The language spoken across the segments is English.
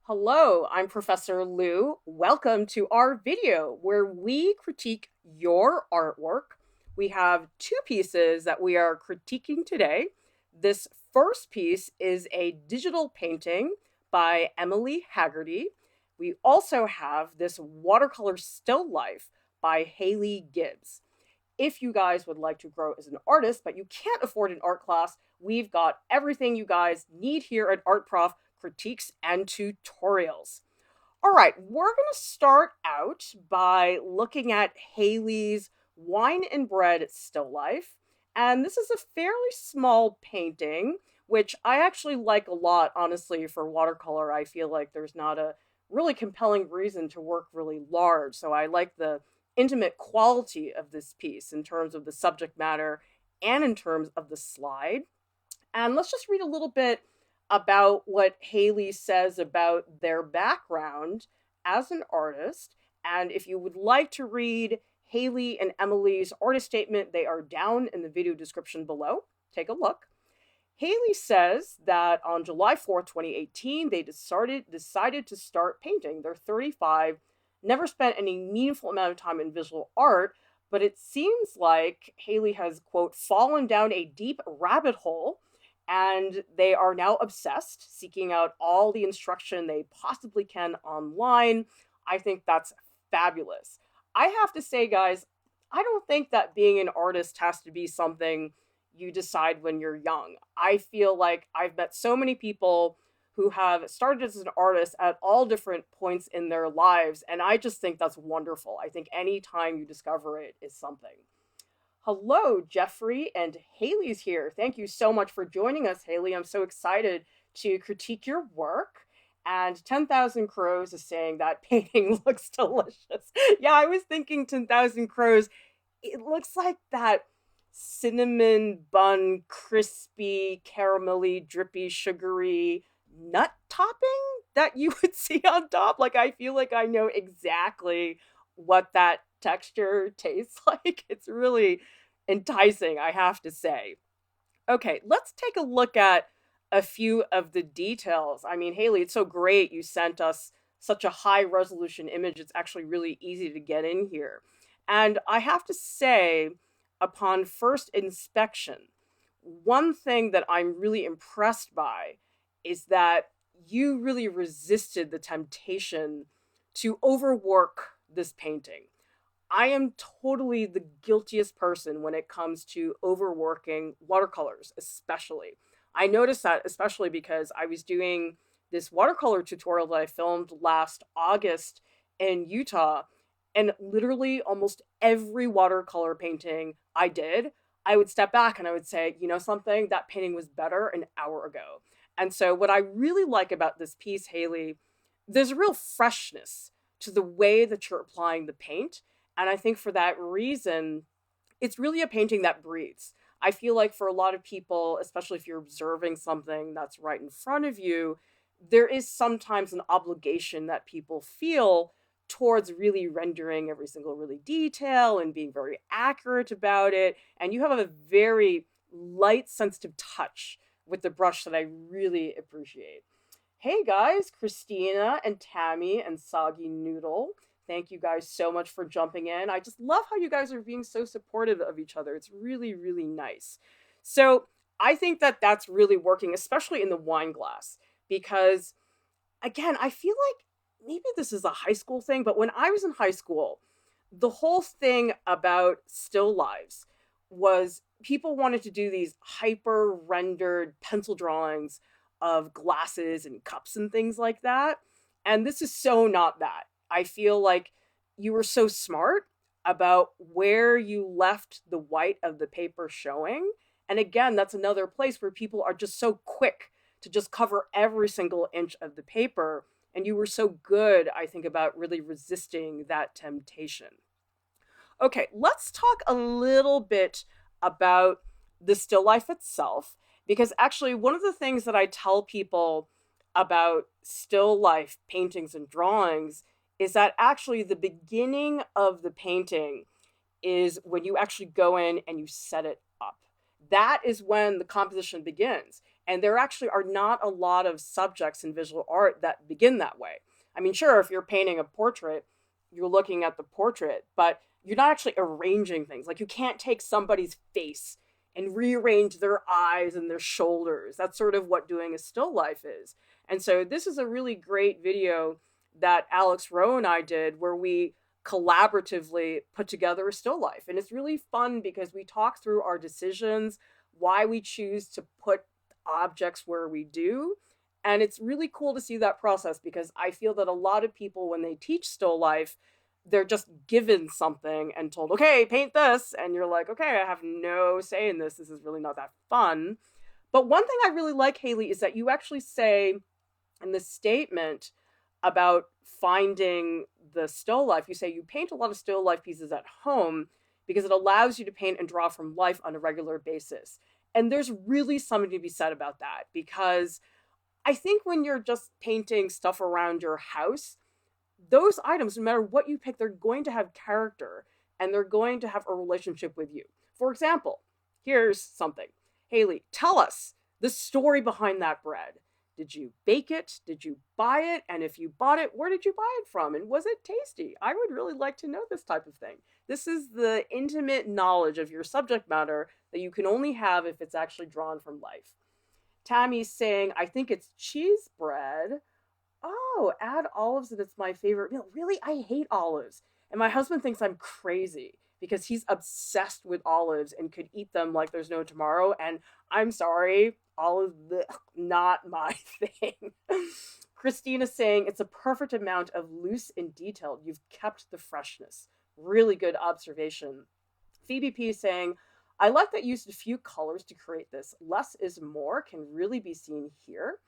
Hello, I'm Professor Lieu. Welcome to our video where we critique your artwork. We have two pieces that we are critiquing today. This first piece is a digital painting by Emily Hagerty. We also have this watercolor still life by Haley Gibbs. If you guys would like to grow as an artist, but you can't afford an art class, we've got everything you guys need here at Art Prof, critiques and tutorials. All right, we're going to start out by looking at Haley's Wine and Bread Still Life. And this is a fairly small painting, which I actually like a lot, honestly, for watercolor. I feel like there's not a really compelling reason to work really large. So I like the intimate quality of this piece in terms of the subject matter and in terms of the slide. And let's just read a little bit about what Haley says about their background as an artist. And if you would like to read Haley and Emily's artist statement, they are down in the video description below. Take a look. Haley says that on July 4th, 2018, they decided to start painting. They're 35, never spent any meaningful amount of time in visual art, but it seems like Haley has, quote, fallen down a deep rabbit hole, and they are now obsessed, seeking out all the instruction they possibly can online. I think that's fabulous. I have to say, guys, I don't think that being an artist has to be something you decide when you're young. I feel like I've met so many people who have started as an artist at all different points in their lives, and I just think that's wonderful. I think any time you discover it is something. Hello, Jeffrey and Haley's here. Thank you so much for joining us, Haley. I'm so excited to critique your work. And 10,000 Crows is saying that painting looks delicious. Yeah, I was thinking 10,000 Crows. It looks like that cinnamon bun, crispy, caramelly, drippy, sugary nut topping that you would see on top. Like, I feel like I know exactly what that texture tastes like. It's really enticing, I have to say. Okay, let's take a look at a few of the details. I mean, Haley, it's so great you sent us such a high resolution image. It's actually really easy to get in here. And I have to say, upon first inspection, one thing that I'm really impressed by is that you really resisted the temptation to overwork this painting. I am totally the guiltiest person when it comes to overworking watercolors, especially. I noticed that especially because I was doing this watercolor tutorial that I filmed last August in Utah, and literally almost every watercolor painting I did, I would step back and I would say, you know something, that painting was better an hour ago. And so what I really like about this piece, Haley, there's a real freshness to the way that you're applying the paint. And I think for that reason, it's really a painting that breathes. I feel like for a lot of people, especially if you're observing something that's right in front of you, there is sometimes an obligation that people feel towards really rendering every single really detail and being very accurate about it. And you have a very light, sensitive touch with the brush that I really appreciate. Hey guys, Christina and Tammy and Soggy Noodle. Thank you guys so much for jumping in. I just love how you guys are being so supportive of each other. It's really, really nice. So I think that that's really working, especially in the wine glass, because again, I feel like maybe this is a high school thing, but when I was in high school, the whole thing about still lives was people wanted to do these hyper rendered pencil drawings of glasses and cups and things like that. And this is so not that. I feel like you were so smart about where you left the white of the paper showing. And again, that's another place where people are just so quick to just cover every single inch of the paper. And you were so good, I think, about really resisting that temptation. Okay, let's talk a little bit about the still life itself, because actually one of the things that I tell people about still life paintings and drawings is that actually the beginning of the painting is when you actually go in and you set it up. That is when the composition begins. And there actually are not a lot of subjects in visual art that begin that way. I mean, sure, if you're painting a portrait, you're looking at the portrait, but you're not actually arranging things. Like, you can't take somebody's face and rearrange their eyes and their shoulders. That's sort of what doing a still life is. And so this is a really great video that Alex Rowe and I did where we collaboratively put together a still life. And it's really fun because we talk through our decisions, why we choose to put objects where we do. And it's really cool to see that process because I feel that a lot of people, when they teach still life, they're just given something and told, okay, paint this. And you're like, okay, I have no say in this. This is really not that fun. But one thing I really like, Haley, is that you actually say in the statement about finding the still life, you say you paint a lot of still life pieces at home because it allows you to paint and draw from life on a regular basis. And there's really something to be said about that because I think when you're just painting stuff around your house, those items, no matter what you pick, they're going to have character and they're going to have a relationship with you. For example, here's something. Haley, tell us the story behind that bread. Did you bake it? Did you buy it? And if you bought it, where did you buy it from? And was it tasty? I would really like to know this type of thing. This is the intimate knowledge of your subject matter that you can only have if it's actually drawn from life. Tammy's saying, I think it's cheese bread. Oh, add olives and it's my favorite meal. Really? I hate olives. And my husband thinks I'm crazy because he's obsessed with olives and could eat them like there's no tomorrow. And I'm sorry, olives, not my thing. Christina's saying it's a perfect amount of loose and detailed. You've kept the freshness. Really good observation. Phoebe P is saying, I like that you used a few colors to create this. Less is more can really be seen here.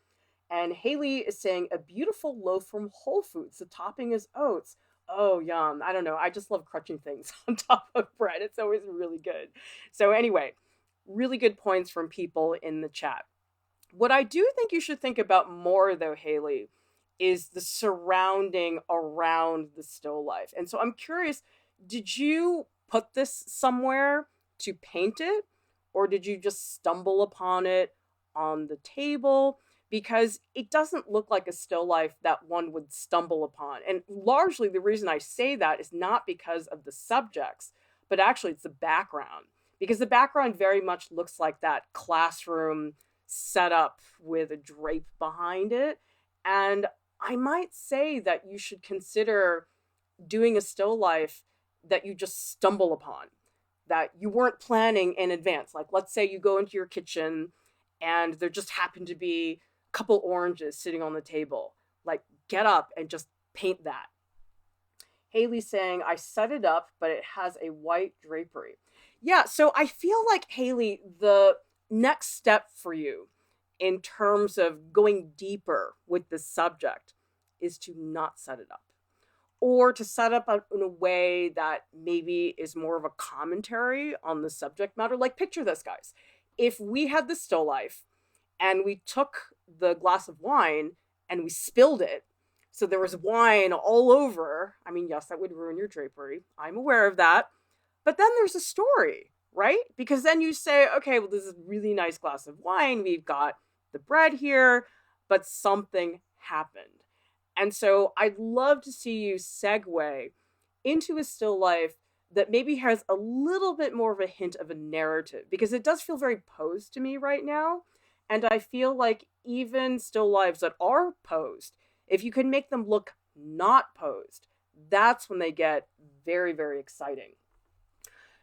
And Haley is saying a beautiful loaf from Whole Foods. The topping is oats. Oh, yum. I don't know. I just love crunching things on top of bread. It's always really good. So anyway, really good points from people in the chat. What I do think you should think about more, though, Haley, is the surrounding around the still life. And so I'm curious, did you put this somewhere to paint it? Or did you just stumble upon it on the table? Because it doesn't look like a still life that one would stumble upon. And largely the reason I say that is not because of the subjects, but actually it's the background. Because the background very much looks like that classroom setup with a drape behind it. And I might say that you should consider doing a still life that you just stumble upon, that you weren't planning in advance. Like, let's say you go into your kitchen and there just happened to be couple oranges sitting on the table. Like, get up and just paint that. Haley's saying, I set it up, but it has a white drapery. Yeah, so I feel like, Haley, the next step for you in terms of going deeper with the subject is to not set it up. Or to set up in a way that maybe is more of a commentary on the subject matter. Like, picture this, guys. If we had the still life and we took the glass of wine and we spilled it, so there was wine all over. I mean, yes, that would ruin your drapery. I'm aware of that. But then there's a story, right? Because then you say, okay, well, this is a really nice glass of wine. We've got the bread here, but something happened. And so I'd love to see you segue into a still life that maybe has a little bit more of a hint of a narrative, because it does feel very posed to me right now. And I feel like even still lives that are posed, if you can make them look not posed, that's when they get very, very exciting.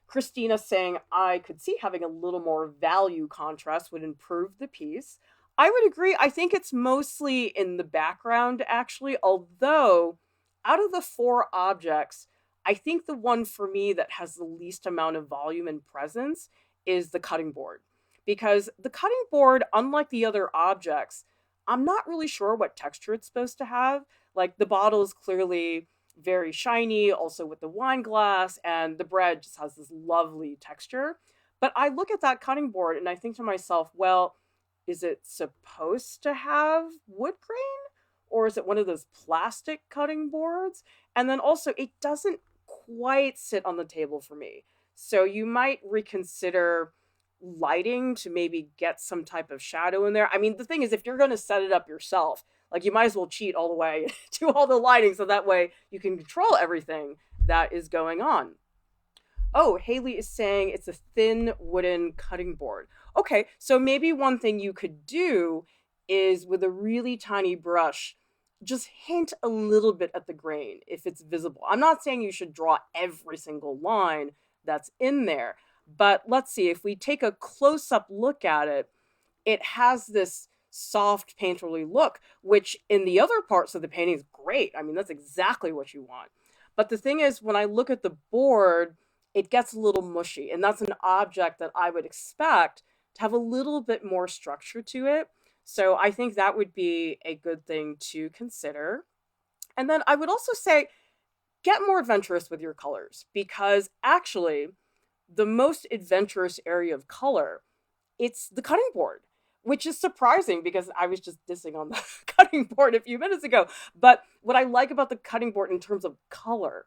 Christina saying, I could see having a little more value contrast would improve the piece. I would agree. I think it's mostly in the background, actually, although out of the 4 objects, I think the one for me that has the least amount of volume and presence is the cutting board. Because the cutting board, unlike the other objects, I'm not really sure what texture it's supposed to have. Like, the bottle is clearly very shiny, also with the wine glass, and the bread just has this lovely texture. But I look at that cutting board and I think to myself, well, is it supposed to have wood grain? Or is it one of those plastic cutting boards? And then also, it doesn't quite sit on the table for me. So you might reconsider lighting to maybe get some type of shadow in there. I mean, the thing is, if you're going to set it up yourself, like you might as well cheat all the way to all the lighting so that way you can control everything that is going on. Oh, Haley is saying it's a thin wooden cutting board. Okay, so maybe one thing you could do is with a really tiny brush, just hint a little bit at the grain if it's visible. I'm not saying you should draw every single line that's in there, but let's see, if we take a close up look at it, it has this soft painterly look, which in the other parts of the painting is great. I mean, that's exactly what you want. But the thing is, when I look at the board, it gets a little mushy, and that's an object that I would expect to have a little bit more structure to it. So I think that would be a good thing to consider. And then I would also say, get more adventurous with your colors, because actually the most adventurous area of color, it's the cutting board, which is surprising because I was just dissing on the cutting board a few minutes ago. But what I like about the cutting board in terms of color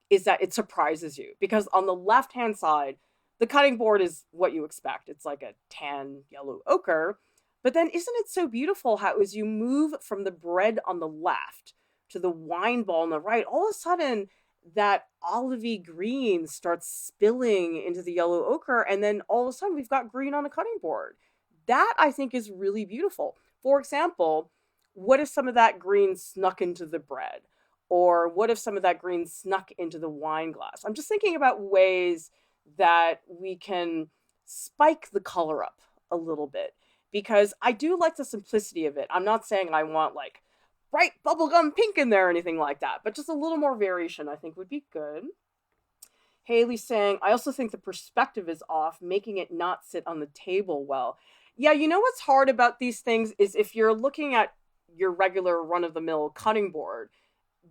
is that it surprises you, because on the left-hand side, the cutting board is what you expect. It's like a tan yellow ochre. But then isn't it so beautiful how as you move from the bread on the left to the wine ball on the right, all of a sudden that olivey green starts spilling into the yellow ochre, and then all of a sudden we've got green on a cutting board. That I think is really beautiful. For example, what if some of that green snuck into the bread? Or what if some of that green snuck into the wine glass? I'm just thinking about ways that we can spike the color up a little bit, because I do like the simplicity of it. I'm not saying I want like bright bubblegum pink in there or anything like that, but just a little more variation I think would be good. Haley's saying, I also think the perspective is off, making it not sit on the table well. Yeah, you know what's hard about these things is if you're looking at your regular run-of-the-mill cutting board,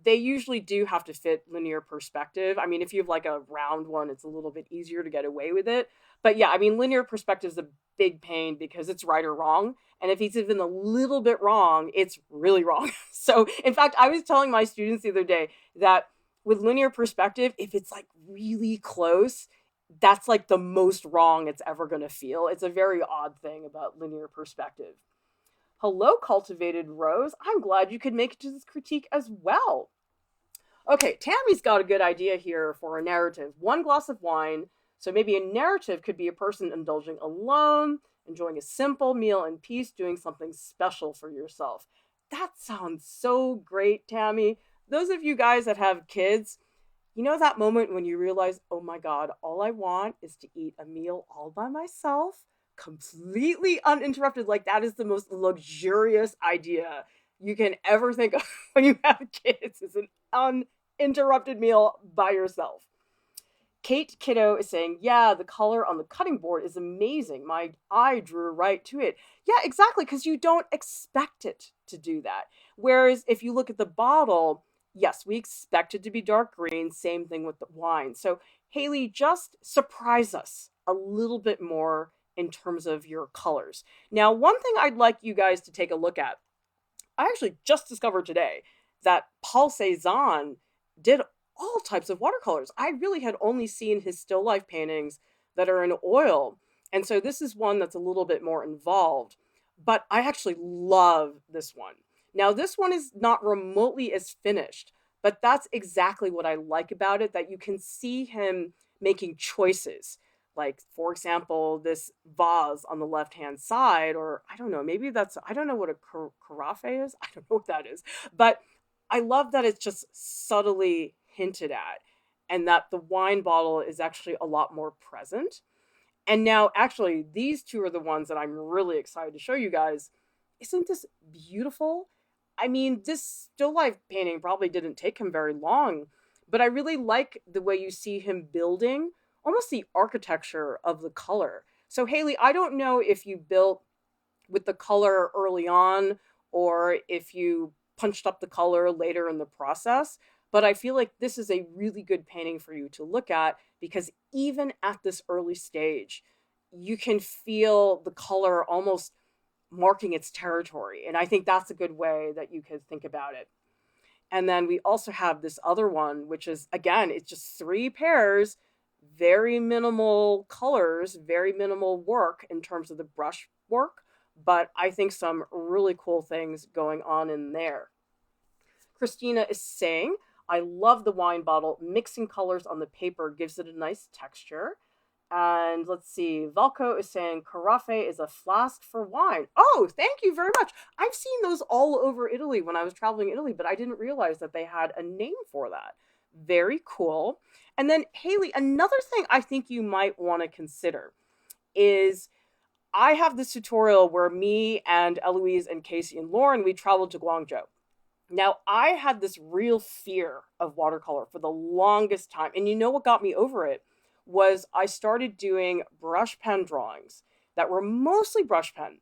they usually do have to fit linear perspective. I mean, if you have like a round one, it's a little bit easier to get away with it. But yeah, I mean, linear perspective is a big pain because it's right or wrong. And if it's even a little bit wrong, it's really wrong. So in fact, I was telling my students the other day that with linear perspective, if it's like really close, that's like the most wrong it's ever going to feel. It's a very odd thing about linear perspective. Hello, Cultivated Rose. I'm glad you could make it to this critique as well. Okay, Tammy's got a good idea here for a narrative. One glass of wine. So maybe a narrative could be a person indulging alone, enjoying a simple meal in peace, doing something special for yourself. That sounds so great, Tammy. Those of you guys that have kids, you know that moment when you realize, oh my God, all I want is to eat a meal all by myself, completely uninterrupted. Like that is the most luxurious idea you can ever think of when you have kids, is an uninterrupted meal by yourself. Kate Kiddo is saying, yeah, the color on the cutting board is amazing. My eye drew right to it. Yeah, exactly, because you don't expect it to do that. Whereas if you look at the bottle, yes, we expect it to be dark green. Same thing with the wine. So Haley, just surprise us a little bit more in terms of your colors. Now, one thing I'd like you guys to take a look at, I actually just discovered today that Paul Cézanne did all types of watercolors. I really had only seen his still life paintings that are in oil. And so this is one that's a little bit more involved, but I actually love this one. Now, this one is not remotely as finished, but that's exactly what I like about it, that you can see him making choices. Like, for example, this vase on the left-hand side, or I don't know, maybe that's, I don't know what a carafe is. I don't know what that is, but I love that it's just subtly hinted at, and that the wine bottle is actually a lot more present. And now, actually, these two are the ones that I'm really excited to show you guys. Isn't this beautiful? I mean, this still life painting probably didn't take him very long, but I really like the way you see him building almost the architecture of the color. So Haley, I don't know if you built with the color early on or if you punched up the color later in the process, but I feel like this is a really good painting for you to look at, because even at this early stage, you can feel the color almost marking its territory. And I think that's a good way that you could think about it. And then we also have this other one, which is, again, it's just 3 pairs, very minimal colors, very minimal work in terms of the brush work, but I think some really cool things going on in there. Christina is saying, I love the wine bottle. Mixing colors on the paper gives it a nice texture. And let's see, Valko is saying carafe is a flask for wine. Oh, thank you very much. I've seen those all over Italy when I was traveling Italy, but I didn't realize that they had a name for that. Very cool. And then, Haley, another thing I think you might want to consider is I have this tutorial where me and Eloise and Casey and Lauren, we traveled to Guangzhou. Now, I had this real fear of watercolor for the longest time. And you know what got me over it? Was I started doing brush pen drawings that were mostly brush pen,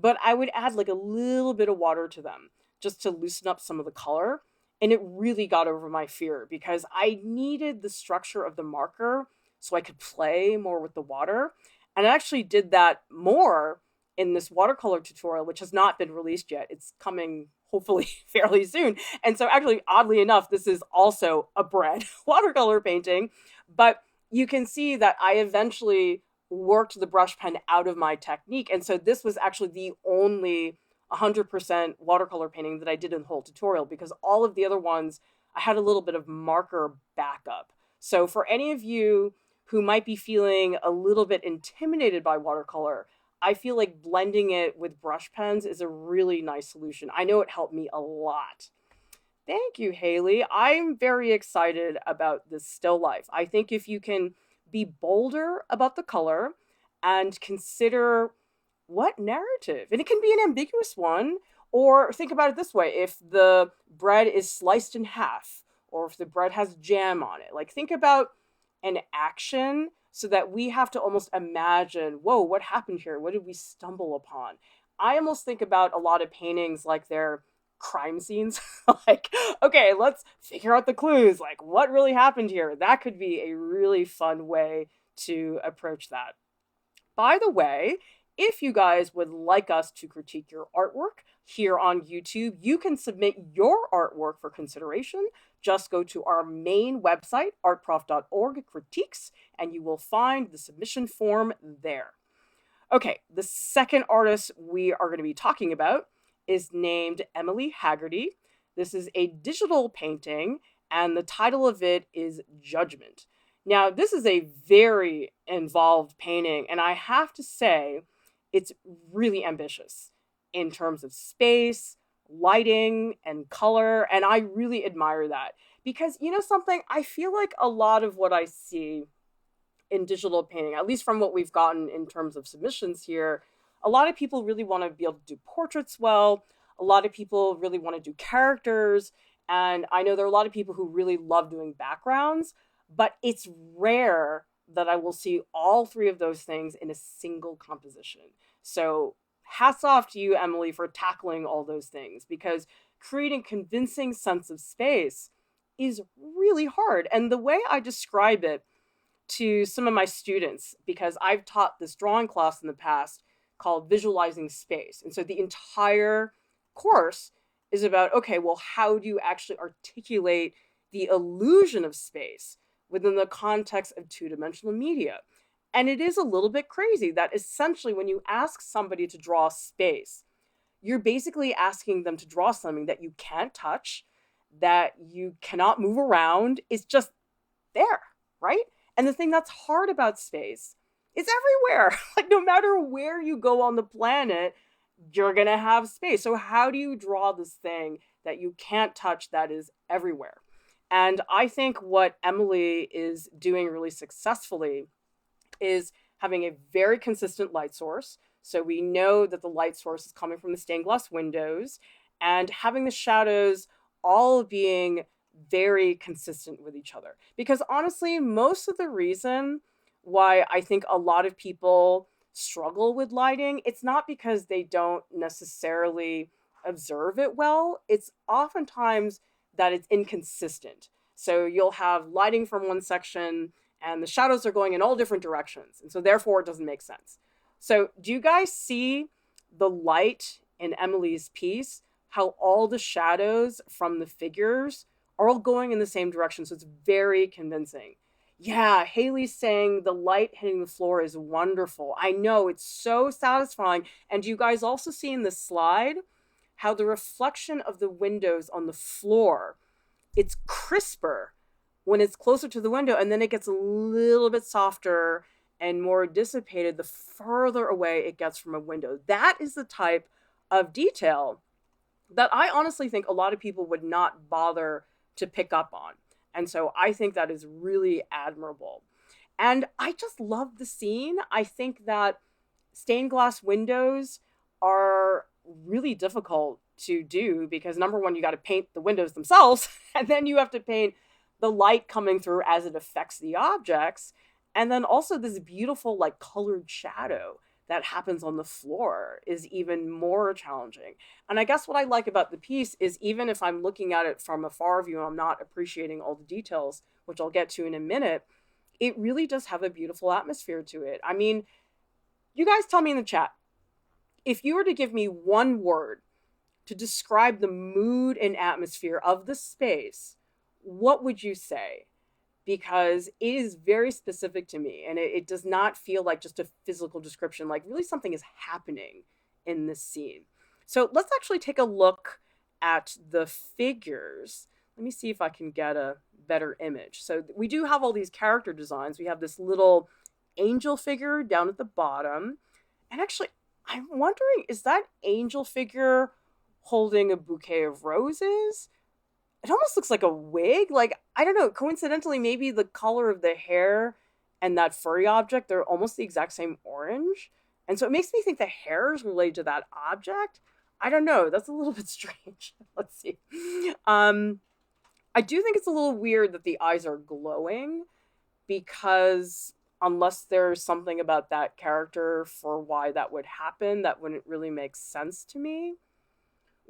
but I would add like a little bit of water to them just to loosen up some of the color. And it really got over my fear because I needed the structure of the marker so I could play more with the water. And I actually did that more in this watercolor tutorial, which has not been released yet. It's coming hopefully fairly soon. And so actually, oddly enough, this is also a bread watercolor painting, but you can see that I eventually worked the brush pen out of my technique. And so this was actually the only 100% watercolor painting that I did in the whole tutorial, because all of the other ones, I had a little bit of marker backup. So for any of you who might be feeling a little bit intimidated by watercolor, I feel like blending it with brush pens is a really nice solution. I know it helped me a lot. Thank you, Haley. I'm very excited about this still life. I think if you can be bolder about the color and consider what narrative, and it can be an ambiguous one, or think about it this way. If the bread is sliced in half, or if the bread has jam on it, like think about an action so that we have to almost imagine, whoa, what happened here? What did we stumble upon? I almost think about a lot of paintings like they're crime scenes. Like, okay, let's figure out the clues. Like, what really happened here? That could be a really fun way to approach that. By the way, if you guys would like us to critique your artwork here on YouTube, you can submit your artwork for consideration. Just go to our main website, artprof.org, critiques, and you will find the submission form there. Okay, the second artist we are going to be talking about is named Emily Hagerty. This is a digital painting, and the title of it is Judgment. Now, this is a very involved painting, and I have to say, it's really ambitious in terms of space, lighting, and color, and I really admire that. Because, you know something, I feel like a lot of what I see in digital painting, at least from what we've gotten in terms of submissions here, a lot of people really want to be able to do portraits well. A lot of people really want to do characters. And I know there are a lot of people who really love doing backgrounds, but it's rare that I will see all three of those things in a single composition. So hats off to you, Emily, for tackling all those things, because creating convincing sense of space is really hard. And the way I describe it to some of my students, because I've taught this drawing class in the past called Visualizing Space. And so the entire course is about, okay, well, how do you actually articulate the illusion of space within the context of two-dimensional media? And it is a little bit crazy that essentially when you ask somebody to draw space, you're basically asking them to draw something that you can't touch, that you cannot move around. It's just there, right? And the thing that's hard about space is everywhere. Like no matter where you go on the planet, you're going to have space. So how do you draw this thing that you can't touch that is everywhere? And I think what Emily is doing really successfully is having a very consistent light source. So we know that the light source is coming from the stained glass windows, and having the shadows all being very consistent with each other. Because honestly, most of the reason why I think a lot of people struggle with lighting, it's not because they don't necessarily observe it well. It's oftentimes that it's inconsistent. So you'll have lighting from one section and the shadows are going in all different directions. And so therefore it doesn't make sense. So do you guys see the light in Emily's piece? How all the shadows from the figures are all going in the same direction. So it's very convincing. Yeah, Haley's saying the light hitting the floor is wonderful. I know, it's so satisfying. And you guys also see in the slide how the reflection of the windows on the floor, it's crisper when it's closer to the window, and then it gets a little bit softer and more dissipated the further away it gets from a window. That is the type of detail that I honestly think a lot of people would not bother to pick up on. And so I think that is really admirable. And I just love the scene. I think that stained glass windows are really difficult to do because number one, you got to paint the windows themselves, and then you have to paint the light coming through as it affects the objects. And then also this beautiful, like, colored shadow that happens on the floor is even more challenging. And I guess what I like about the piece is even if I'm looking at it from a far view and I'm not appreciating all the details, which I'll get to in a minute, it really does have a beautiful atmosphere to it. I mean, you guys tell me in the chat, if you were to give me one word to describe the mood and atmosphere of the space, what would you say? Because it is very specific to me and it does not feel like just a physical description, like really something is happening in this scene. So let's actually take a look at the figures. Let me see if I can get a better image. So we do have all these character designs. We have this little angel figure down at the bottom. And actually, I'm wondering, is that angel figure holding a bouquet of roses? It almost looks like a wig. Like, I don't know, coincidentally, maybe the color of the hair and that furry object, they're almost the exact same orange. And so it makes me think the hair is related to that object. I don't know. That's a little bit strange. Let's see. I do think it's a little weird that the eyes are glowing because unless there's something about that character for why that would happen, that wouldn't really make sense to me.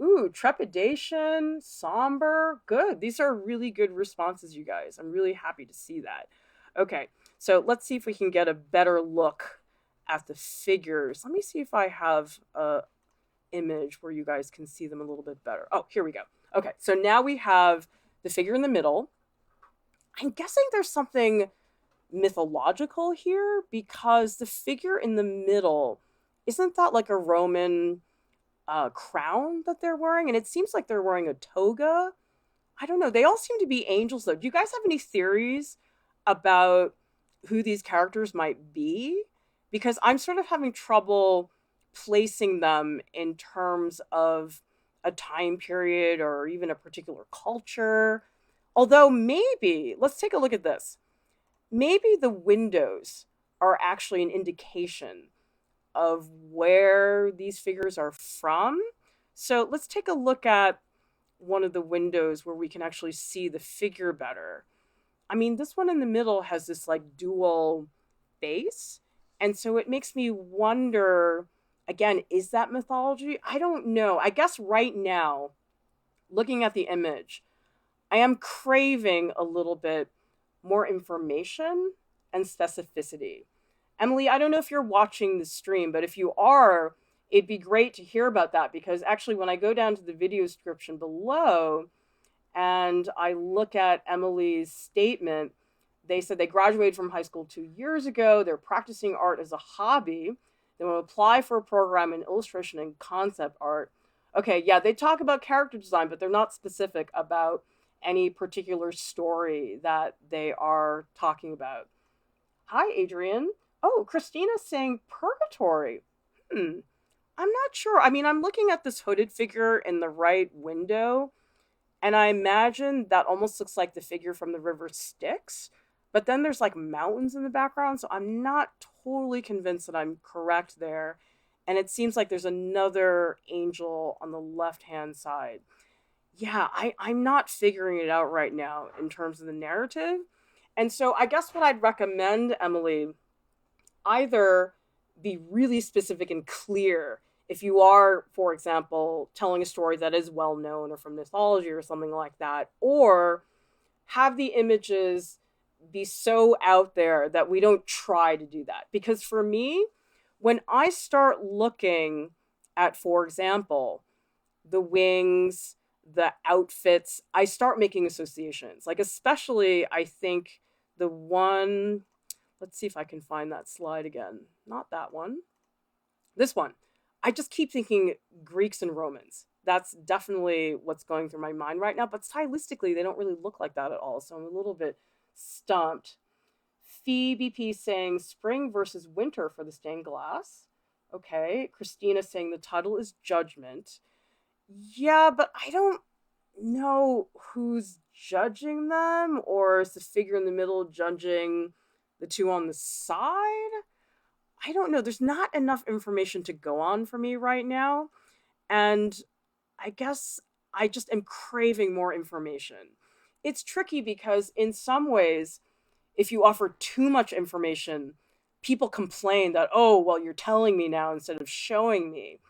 Ooh, trepidation, somber, good. These are really good responses, you guys. I'm really happy to see that. Okay, so let's see if we can get a better look at the figures. Let me see if I have a image where you guys can see them a little bit better. Oh, here we go. Okay, so now we have the figure in the middle. I'm guessing there's something mythological here because the figure in the middle, isn't that like a Roman crown that they're wearing? And it seems like they're wearing a toga. I don't know. They all seem to be angels, though. Do you guys have any theories about who these characters might be? Because I'm sort of having trouble placing them in terms of a time period or even a particular culture. Although maybe, let's take a look at this. Maybe the windows are actually an indication of where these figures are from. So let's take a look at one of the windows where we can actually see the figure better. I mean, this one in the middle has this like dual base. And so it makes me wonder, again, is that mythology? I don't know. I guess right now, looking at the image, I am craving a little bit more information and specificity. Emily, I don't know if you're watching the stream, but if you are, it'd be great to hear about that because actually when I go down to the video description below and I look at Emily's statement, they said they graduated from high school 2 years ago. They're practicing art as a hobby. They want to apply for a program in illustration and concept art. Okay, yeah, they talk about character design, but they're not specific about any particular story that they are talking about. Hi, Adrian. Oh, Christina's saying purgatory. I'm not sure. I mean, I'm looking at this hooded figure in the right window, and I imagine that almost looks like the figure from the river Styx. But then there's like mountains in the background, so I'm not totally convinced that I'm correct there. And it seems like there's another angel on the left-hand side. Yeah, I'm not figuring it out right now in terms of the narrative. And so I guess what I'd recommend, Emily, either be really specific and clear if you are, for example, telling a story that is well known or from mythology or something like that, or have the images be so out there that we don't try to do that. Because for me, when I start looking at, for example, the wings, the outfits, I start making associations. Like, especially, I think the one, let's see if I can find that slide again. Not that one. This one. I just keep thinking Greeks and Romans. That's definitely what's going through my mind right now, but stylistically, they don't really look like that at all. So I'm a little bit stumped. Phoebe P saying spring versus winter for the stained glass. Okay. Christina saying the title is Judgment. Yeah, but I don't know who's judging them, or is the figure in the middle judging the two on the side? I don't know. There's not enough information to go on for me right now. And I guess I just am craving more information. It's tricky because in some ways, if you offer too much information, people complain that, oh, well, you're telling me now instead of showing me.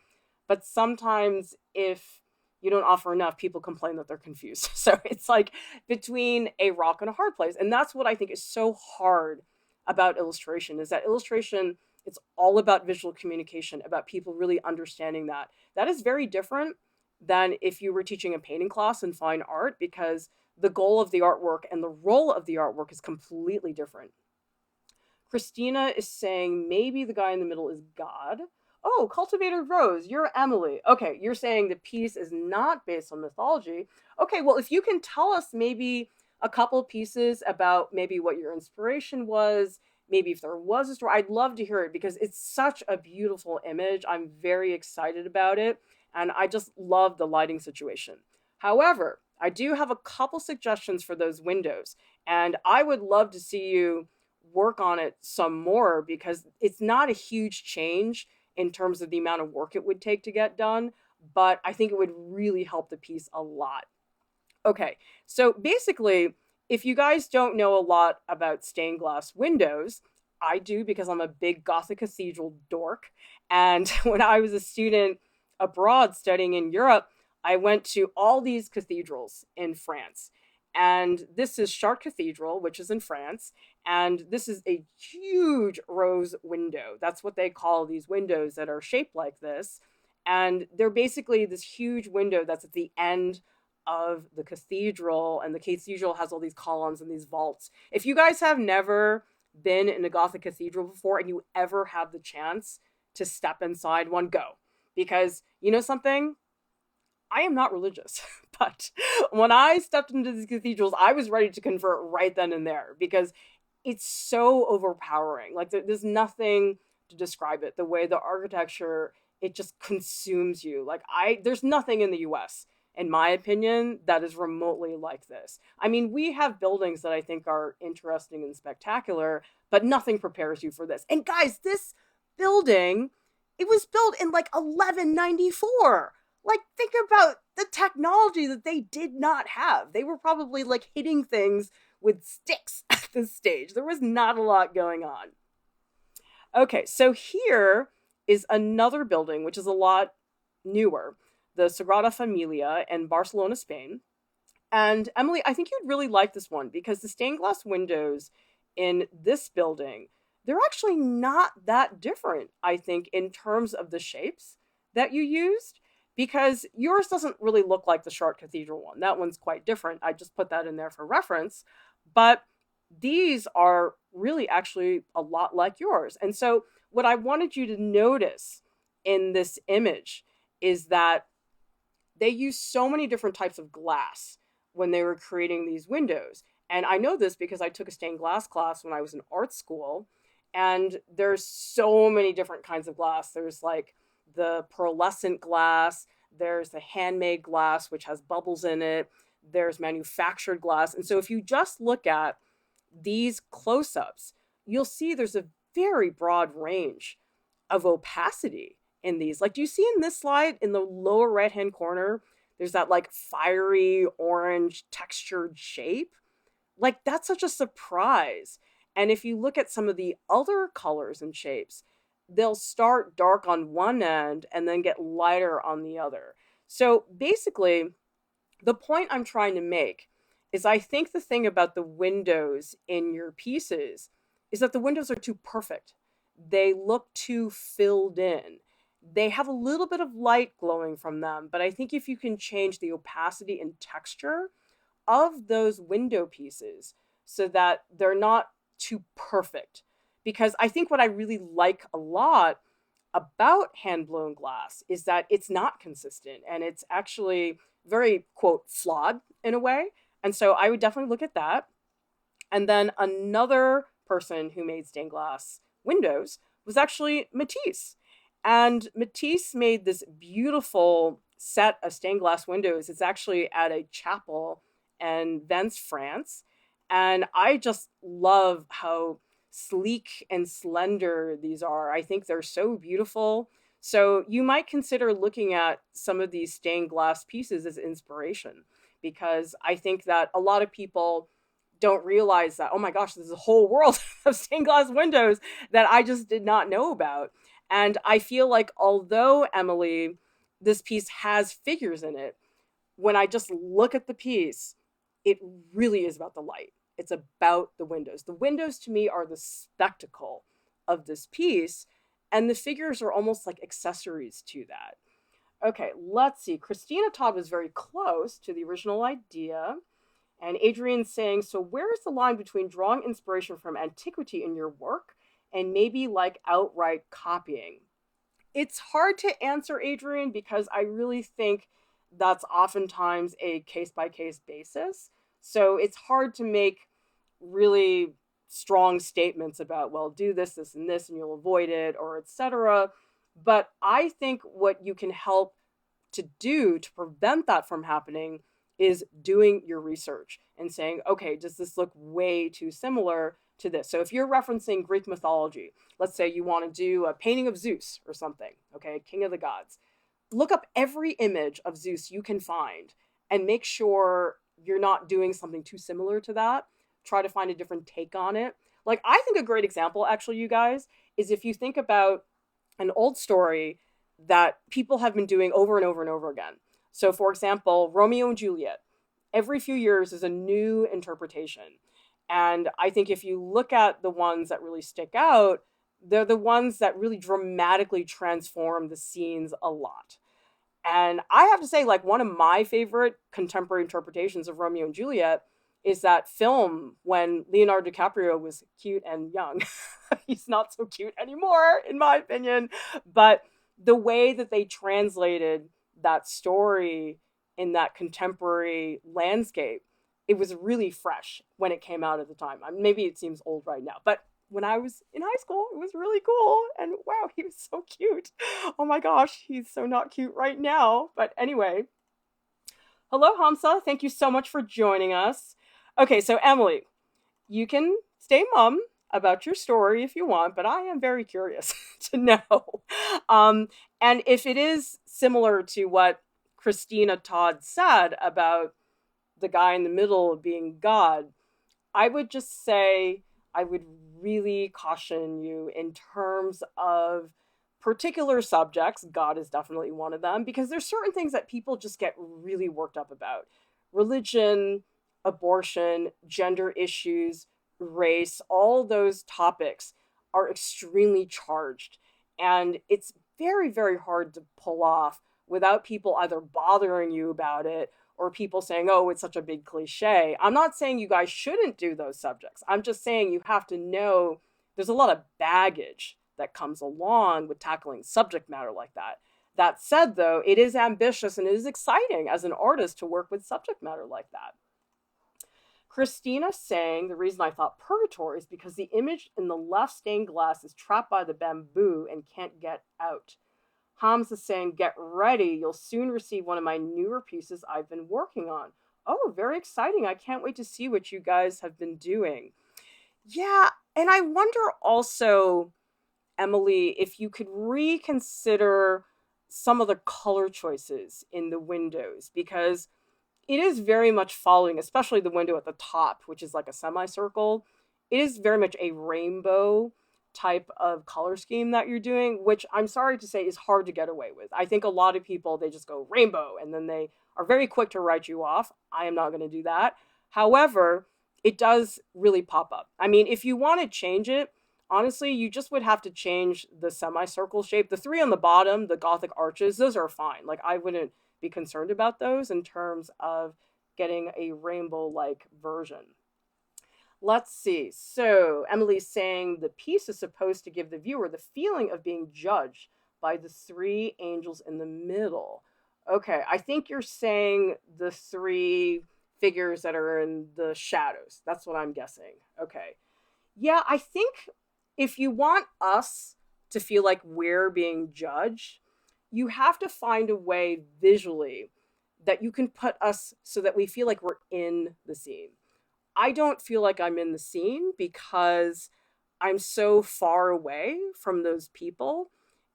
But sometimes if you don't offer enough, people complain that they're confused. So it's like between a rock and a hard place. And that's what I think is so hard about illustration, is that illustration, it's all about visual communication, about people really understanding that. That is very different than if you were teaching a painting class in fine art, because the goal of the artwork and the role of the artwork is completely different. Christina is saying maybe the guy in the middle is God. Oh, Cultivated Rose, you're Emily. Okay, you're saying the piece is not based on mythology. Okay, well, if you can tell us maybe a couple pieces about maybe what your inspiration was, maybe if there was a story, I'd love to hear it, because it's such a beautiful image. I'm very excited about it, and I just love the lighting situation. However, I do have a couple suggestions for those windows, and I would love to see you work on it some more, because it's not a huge change in terms of the amount of work it would take to get done, but I think it would really help the piece a lot. Okay, so basically, if you guys don't know a lot about stained glass windows, I do, because I'm a big Gothic cathedral dork. And when I was a student abroad studying in Europe, I went to all these cathedrals in France. And this is Chartres Cathedral, which is in France. And this is a huge rose window. That's what they call these windows that are shaped like this. And they're basically this huge window that's at the end of the cathedral. And the cathedral has all these columns and these vaults. If you guys have never been in a Gothic cathedral before and you ever have the chance to step inside one, go. Because you know something? I am not religious, but when I stepped into these cathedrals, I was ready to convert right then and there, because it's so overpowering. Like there's nothing to describe it. The way the architecture, it just consumes you. Like there's nothing in the US, in my opinion, that is remotely like this. I mean, we have buildings that I think are interesting and spectacular, but nothing prepares you for this. And guys, this building, it was built in like 1194. Like, think about the technology that they did not have. They were probably like hitting things with sticks at this stage. There was not a lot going on. Okay, so here is another building, which is a lot newer, the Sagrada Familia in Barcelona, Spain. And Emily, I think you'd really like this one, because the stained glass windows in this building, they're actually not that different, I think, in terms of the shapes that you used. Because yours doesn't really look like the Chartres Cathedral one. That one's quite different. I just put that in there for reference. But these are really actually a lot like yours. And so what I wanted you to notice in this image is that they use so many different types of glass when they were creating these windows. And I know this because I took a stained glass class when I was in art school. And there's so many different kinds of glass. There's like the pearlescent glass, there's the handmade glass, which has bubbles in it, there's manufactured glass. And so if you just look at these close-ups, you'll see there's a very broad range of opacity in these. Like, do you see in this slide in the lower right-hand corner, there's that like fiery orange textured shape? Like, that's such a surprise. And if you look at some of the other colors and shapes, they'll start dark on one end and then get lighter on the other. So basically, the point I'm trying to make is I think the thing about the windows in your pieces is that the windows are too perfect. They look too filled in. They have a little bit of light glowing from them, but I think if you can change the opacity and texture of those window pieces so that they're not too perfect. Because I think what I really like a lot about hand blown glass is that it's not consistent and it's actually very, quote, flawed in a way. And so I would definitely look at that. And then another person who made stained glass windows was actually Matisse. And Matisse made this beautiful set of stained glass windows. It's actually at a chapel in Vence, France. And I just love how sleek and slender these are. I think they're so beautiful. So you might consider looking at some of these stained glass pieces as inspiration, because I think that a lot of people don't realize that, oh my gosh, there's a whole world of stained glass windows that I just did not know about. And I feel like, although, Emily, this piece has figures in it, when I just look at the piece, it really is about the light. It's about the windows. The windows to me are the spectacle of this piece, and the figures are almost like accessories to that. Okay, let's see. Christina Todd was very close to the original idea. And Adrian's saying, so where is the line between drawing inspiration from antiquity in your work and maybe like outright copying? It's hard to answer, Adrian, because I really think that's oftentimes a case-by-case basis. So it's hard to make really strong statements about, well, do this, this, and this, and you'll avoid it, or etc. But I think what you can help to do to prevent that from happening is doing your research and saying, okay, does this look way too similar to this? So if you're referencing Greek mythology, let's say you want to do a painting of Zeus or something, okay, king of the gods, look up every image of Zeus you can find and make sure you're not doing something too similar to that. Try to find a different take on it. Like, I think a great example, actually, you guys, is if you think about an old story that people have been doing over and over and over again. So, for example, Romeo and Juliet. Every few years is a new interpretation. And I think if you look at the ones that really stick out, they're the ones that really dramatically transform the scenes a lot. And I have to say, like, one of my favorite contemporary interpretations of Romeo and Juliet is that film when Leonardo DiCaprio was cute and young. He's not so cute anymore, in my opinion. But the way that they translated that story in that contemporary landscape, it was really fresh when it came out at the time. Maybe it seems old right now, but when I was in high school, it was really cool. And wow, he was so cute. Oh my gosh, he's so not cute right now. But anyway, hello, Hamza. Thank you so much for joining us. Okay, so Emily, you can stay mum about your story if you want, but I am very curious to know. And if it is similar to what Christina Todd said about the guy in the middle being God, I would just say I would really caution you in terms of particular subjects. God is definitely one of them, because there's certain things that people just get really worked up about. Religion, abortion, gender issues, race, all those topics are extremely charged. And it's very, very hard to pull off without people either bothering you about it or people saying, oh, it's such a big cliche. I'm not saying you guys shouldn't do those subjects. I'm just saying you have to know there's a lot of baggage that comes along with tackling subject matter like that. That said, though, it is ambitious and it is exciting as an artist to work with subject matter like that. Christina saying the reason I thought purgatory is because the image in the left stained glass is trapped by the bamboo and can't get out. Hamza saying, get ready, you'll soon receive one of my newer pieces I've been working on. Oh, very exciting. I can't wait to see what you guys have been doing. Yeah, and I wonder also, Emily, if you could reconsider some of the color choices in the windows, because it is very much following, especially the window at the top, which is like a semicircle. It is very much a rainbow type of color scheme that you're doing, which I'm sorry to say is hard to get away with. I think a lot of people, they just go rainbow and then they are very quick to write you off. I am not going to do that. However, it does really pop up. I mean, if you want to change it, honestly, you just would have to change the semicircle shape. The three on the bottom, the Gothic arches, those are fine. Like, I wouldn't be concerned about those in terms of getting a rainbow-like version. Let's see. So Emily's saying the piece is supposed to give the viewer the feeling of being judged by the three angels in the middle. Okay, I think you're saying the three figures that are in the shadows. That's what I'm guessing. Okay. Yeah, I think if you want us to feel like we're being judged, you have to find a way visually that you can put us so that we feel like we're in the scene. I don't feel like I'm in the scene because I'm so far away from those people,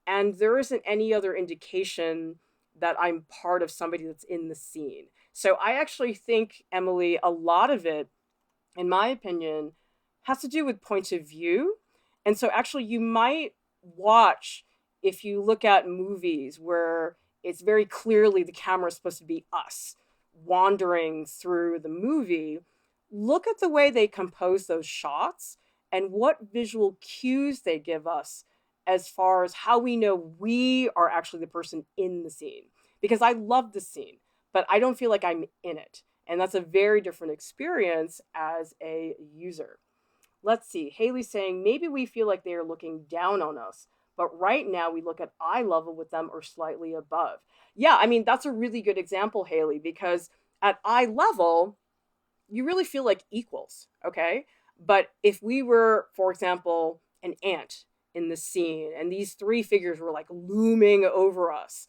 and there isn't any other indication that I'm part of somebody that's in the scene. So I actually think, Emily, a lot of it, in my opinion, has to do with point of view. And so actually you might watch, if you look at movies where it's very clearly the camera is supposed to be us wandering through the movie, look at the way they compose those shots and what visual cues they give us as far as how we know we are actually the person in the scene. Because I love the scene, but I don't feel like I'm in it. And that's a very different experience as a user. Let's see. Haley's saying maybe we feel like they are looking down on us, but right now we look at eye level with them or slightly above. Yeah, I mean, that's a really good example, Haley, because at eye level, you really feel like equals, okay? But if we were, for example, an ant in the scene and these three figures were like looming over us,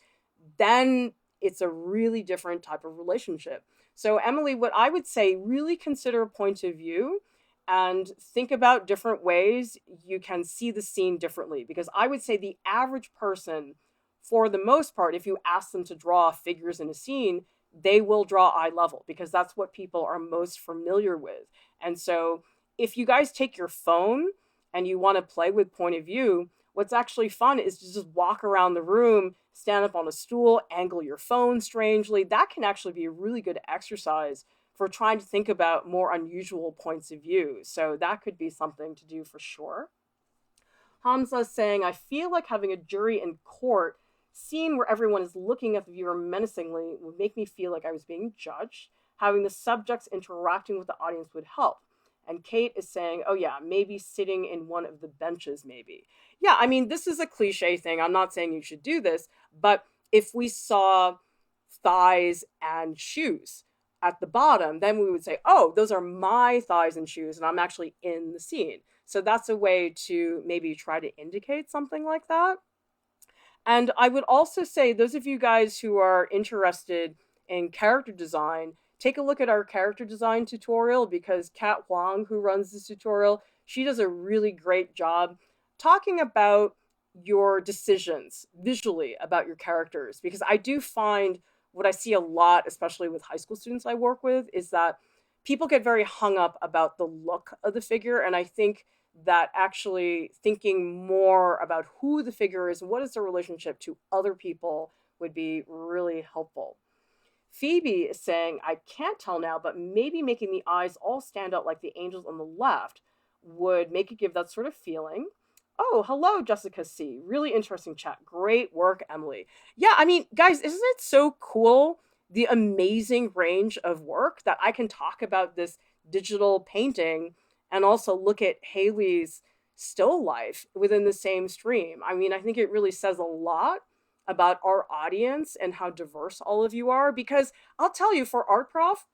then it's a really different type of relationship. So, Emily, what I would say, really consider point of view and think about different ways you can see the scene differently. Because I would say the average person, for the most part, if you ask them to draw figures in a scene, they will draw eye level because that's what people are most familiar with. And so, if you guys take your phone and you want to play with point of view, what's actually fun is to just walk around the room, stand up on a stool, angle your phone strangely. That can actually be a really good exercise for trying to think about more unusual points of view. So that could be something to do for sure. Hamza saying, I feel like having a jury in court scene where everyone is looking at the viewer menacingly would make me feel like I was being judged. Having the subjects interacting with the audience would help. And Kate is saying, oh yeah, maybe sitting in one of the benches, maybe. Yeah, I mean, this is a cliche thing. I'm not saying you should do this, but if we saw thighs and shoes at the bottom, then we would say, oh, those are my thighs and shoes, and I'm actually in the scene. So that's a way to maybe try to indicate something like that. And I would also say, those of you guys who are interested in character design, take a look at our character design tutorial because Kat Huang, who runs this tutorial, she does a really great job talking about your decisions visually about your characters. Because I do find what I see a lot, especially with high school students I work with, is that people get very hung up about the look of the figure. And I think that actually thinking more about who the figure is and what is their relationship to other people would be really helpful. Phoebe is saying, I can't tell now, but maybe making the eyes all stand out like the angels on the left would make it give that sort of feeling. Oh, hello, Jessica C. Really interesting chat. Great work, Emily. Yeah, I mean, guys, isn't it so cool, the amazing range of work that I can talk about this digital painting and also look at Haley's still life within the same stream? I mean, I think it really says a lot about our audience and how diverse all of you are, because I'll tell you, for art prof,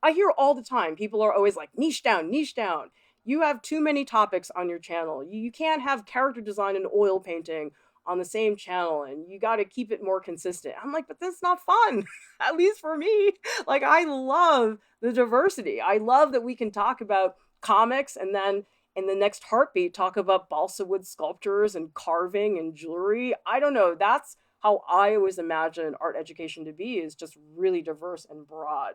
I hear all the time people are always like, niche down, niche down. You have too many topics on your channel. You can't have character design and oil painting on the same channel, and you got to keep it more consistent. I'm like, but that's not fun, at least for me. Like, I love the diversity. I love that we can talk about comics and then in the next heartbeat talk about balsa wood sculptures and carving and jewelry. I don't know. That's how I always imagine art education to be, is just really diverse and broad.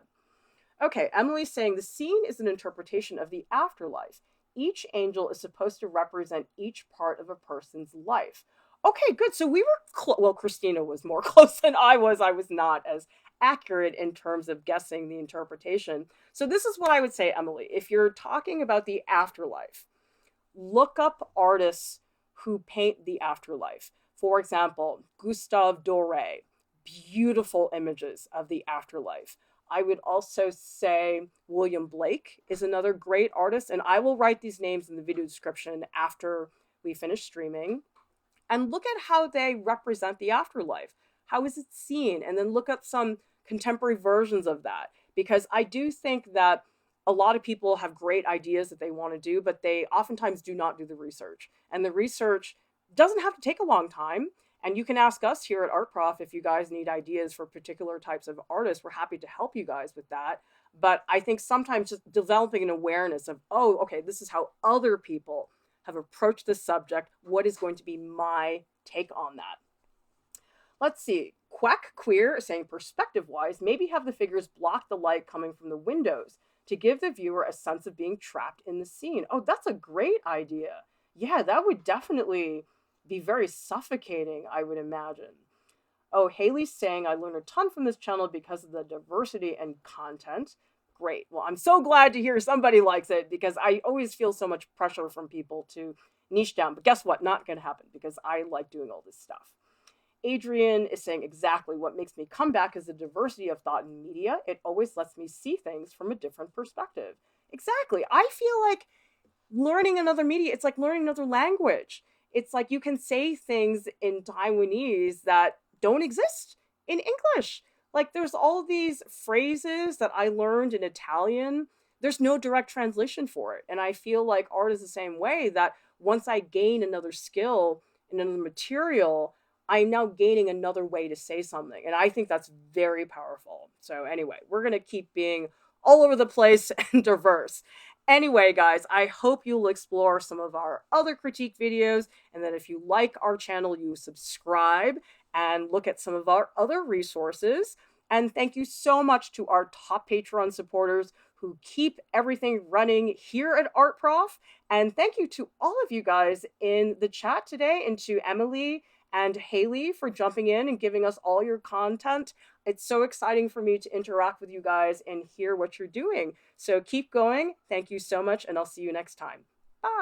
Okay, Emily's saying the scene is an interpretation of the afterlife. Each angel is supposed to represent each part of a person's life. Okay, good. So we were well, Christina was more close than I was. I was not as accurate in terms of guessing the interpretation. So this is what I would say, Emily. If you're talking about the afterlife, look up artists who paint the afterlife. For example, Gustave Doré, beautiful images of the afterlife. I would also say William Blake is another great artist, and I will write these names in the video description after we finish streaming. And look at how they represent the afterlife. How is it seen? And then look at some contemporary versions of that. Because I do think that a lot of people have great ideas that they want to do, but they oftentimes do not do the research. And the research doesn't have to take a long time. And you can ask us here at Art Prof if you guys need ideas for particular types of artists. We're happy to help you guys with that. But I think sometimes just developing an awareness of, oh, okay, this is how other people have approached this subject. What is going to be my take on that? Let's see. Quack Queer is saying perspective-wise, maybe have the figures block the light coming from the windows to give the viewer a sense of being trapped in the scene. Oh, that's a great idea. Yeah, that would definitely be very suffocating, I would imagine. Oh, Haley's saying, I learned a ton from this channel because of the diversity and content. Great. Well, I'm so glad to hear somebody likes it, because I always feel so much pressure from people to niche down. But guess what? Not going to happen, because I like doing all this stuff. Adrian is saying, exactly what makes me come back is the diversity of thought in media. It always lets me see things from a different perspective. Exactly. I feel like learning another media, it's like learning another language. It's like you can say things in Taiwanese that don't exist in English. Like there's all these phrases that I learned in Italian. There's no direct translation for it. And I feel like art is the same way, that once I gain another skill and another material, I'm now gaining another way to say something. And I think that's very powerful. So anyway, we're going to keep being all over the place and diverse. Anyway, guys, I hope you'll explore some of our other critique videos, and that if you like our channel, you subscribe and look at some of our other resources. And thank you so much to our top Patreon supporters who keep everything running here at Art Prof. And thank you to all of you guys in the chat today, and to Emily and Haley for jumping in and giving us all your content. It's so exciting for me to interact with you guys and hear what you're doing. So keep going. Thank you so much, and I'll see you next time.